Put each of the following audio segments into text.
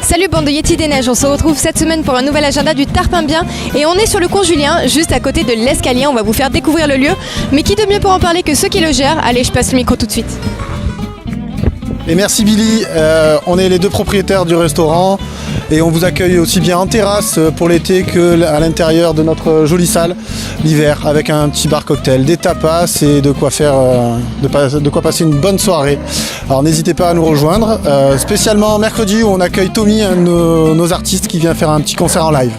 Salut bande de Yétis des Neiges, on se retrouve cette semaine pour un nouvel agenda du Tarpimbien et on est sur le cours Julien, juste à côté de l'Escalier, on va vous faire découvrir le lieu. Mais qui de mieux pour en parler que ceux qui le gèrent? Allez, je passe le micro tout de suite. Et merci Billy, on est les deux propriétaires du restaurant et on vous accueille aussi bien en terrasse pour l'été qu'à l'intérieur de notre jolie salle l'hiver avec un petit bar cocktail, des tapas et de quoi passer une bonne soirée. Alors n'hésitez pas à nous rejoindre, spécialement mercredi où on accueille Tommy, un de nos artistes qui vient faire un petit concert en live.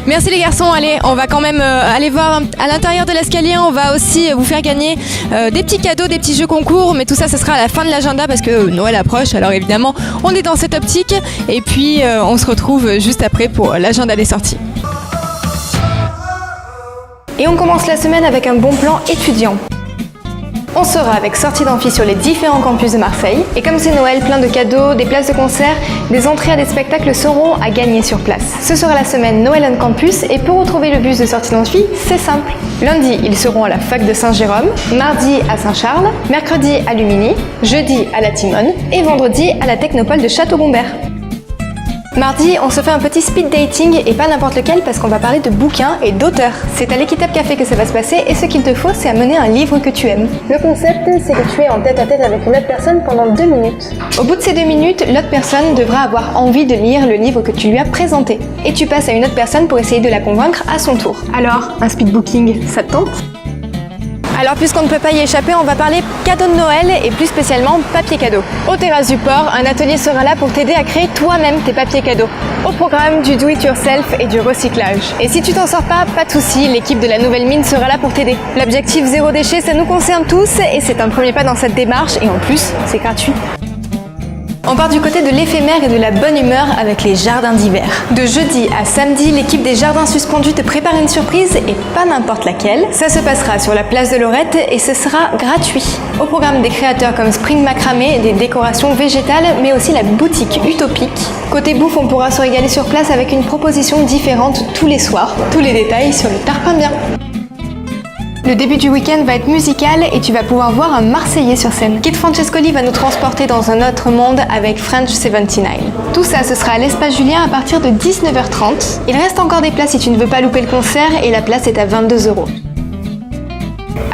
Merci les garçons, allez, on va quand même aller voir à l'intérieur de l'escalier, on va aussi vous faire gagner des petits cadeaux, des petits jeux concours, mais tout ça, ça sera à la fin de l'agenda parce que Noël approche, alors évidemment, on est dans cette optique et puis on se retrouve juste après pour l'agenda des sorties. Et on commence la semaine avec un bon plan étudiant. On sera avec sortie d'amphi sur les différents campus de Marseille. Et comme c'est Noël, plein de cadeaux, des places de concert, des entrées à des spectacles seront à gagner sur place. Ce sera la semaine Noël on Campus et pour retrouver le bus de sortie d'amphi, c'est simple. Lundi, ils seront à la fac de Saint-Jérôme, mardi à Saint-Charles, mercredi à Lumini, jeudi à la Timone et vendredi à la Technopole de Château-Gombert. Mardi, on se fait un petit speed dating et pas n'importe lequel parce qu'on va parler de bouquins et d'auteurs. C'est à l'Équitable Café que ça va se passer et ce qu'il te faut, c'est amener un livre que tu aimes. Le concept, c'est que tu es en tête à tête avec une autre personne pendant 2 minutes. Au bout de ces 2 minutes, l'autre personne devra avoir envie de lire le livre que tu lui as présenté. Et tu passes à une autre personne pour essayer de la convaincre à son tour. Alors, un speed booking, ça te tente ? Alors puisqu'on ne peut pas y échapper, on va parler cadeaux de Noël et plus spécialement papier cadeau. Aux terrasses du port, un atelier sera là pour t'aider à créer toi-même tes papiers cadeaux. Au programme, du do-it-yourself et du recyclage. Et si tu t'en sors pas, pas de soucis, l'équipe de la nouvelle mine sera là pour t'aider. L'objectif zéro déchet, ça nous concerne tous et c'est un premier pas dans cette démarche et en plus, c'est gratuit. On part du côté de l'éphémère et de la bonne humeur avec les jardins d'hiver. De jeudi à samedi, l'équipe des jardins suspendus te prépare une surprise et pas n'importe laquelle. Ça se passera sur la place de Lorette et ce sera gratuit. Au programme des créateurs comme Spring Macramé, des décorations végétales, mais aussi la boutique Utopique. Côté bouffe, on pourra se régaler sur place avec une proposition différente tous les soirs. Tous les détails sur le Tarpimbien. Le début du week-end va être musical et tu vas pouvoir voir un Marseillais sur scène. Kid Francescoli va nous transporter dans un autre monde avec French 79. Tout ça, ce sera à l'espace Julien à partir de 19h30. Il reste encore des places si tu ne veux pas louper le concert et la place est à 22 €.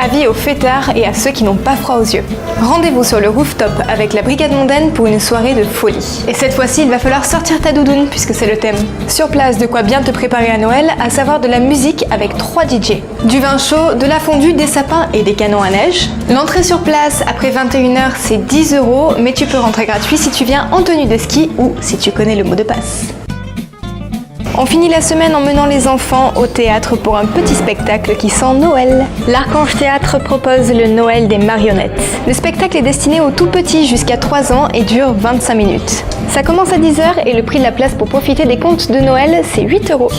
Avis aux fêtards et à ceux qui n'ont pas froid aux yeux. Rendez-vous sur le rooftop avec la Brigade Mondaine pour une soirée de folie. Et cette fois-ci, il va falloir sortir ta doudoune puisque c'est le thème. Sur place, de quoi bien te préparer à Noël, à savoir de la musique avec 3 DJ. Du vin chaud, de la fondue, des sapins et des canons à neige. L'entrée sur place après 21h, c'est 10 €, mais tu peux rentrer gratuit si tu viens en tenue de ski ou si tu connais le mot de passe. On finit la semaine en menant les enfants au théâtre pour un petit spectacle qui sent Noël. L'Archange Théâtre propose le Noël des marionnettes. Le spectacle est destiné aux tout petits jusqu'à 3 ans et dure 25 minutes. Ça commence à 10h et le prix de la place pour profiter des contes de Noël, c'est 8 €.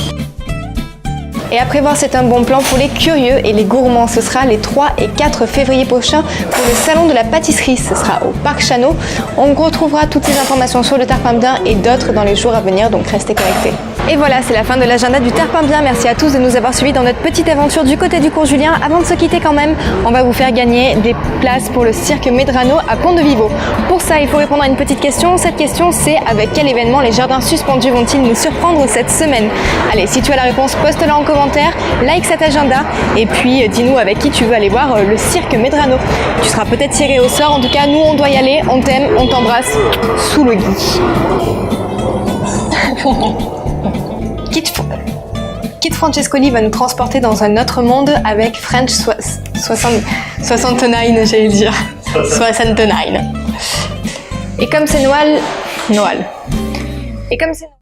Et à prévoir, c'est un bon plan pour les curieux et les gourmands. Ce sera les 3 et 4 février prochains pour le salon de la pâtisserie. Ce sera au Parc Chano. On retrouvera toutes ces informations sur le Tarpimbien et d'autres dans les jours à venir, donc restez connectés. Et voilà, c'est la fin de l'agenda du Tarpimbien. Merci à tous de nous avoir suivis dans notre petite aventure du côté du cours Julien. Avant de se quitter quand même, on va vous faire gagner des places pour le cirque Medrano à Pont-de-Vivo. Pour ça, il faut répondre à une petite question. Cette question, c'est avec quel événement les jardins suspendus vont-ils nous surprendre cette semaine? Allez, si tu as la réponse, poste-la en commentaire, like cet agenda et puis dis-nous avec qui tu veux aller voir le cirque Medrano. Tu seras peut-être tiré au sort. En tout cas, nous, on doit y aller. On t'aime, on t'embrasse sous le gui. Kid Francescoli va nous transporter dans un autre monde avec French 69, j'allais dire. 69. Et comme c'est Noël. Et comme c'est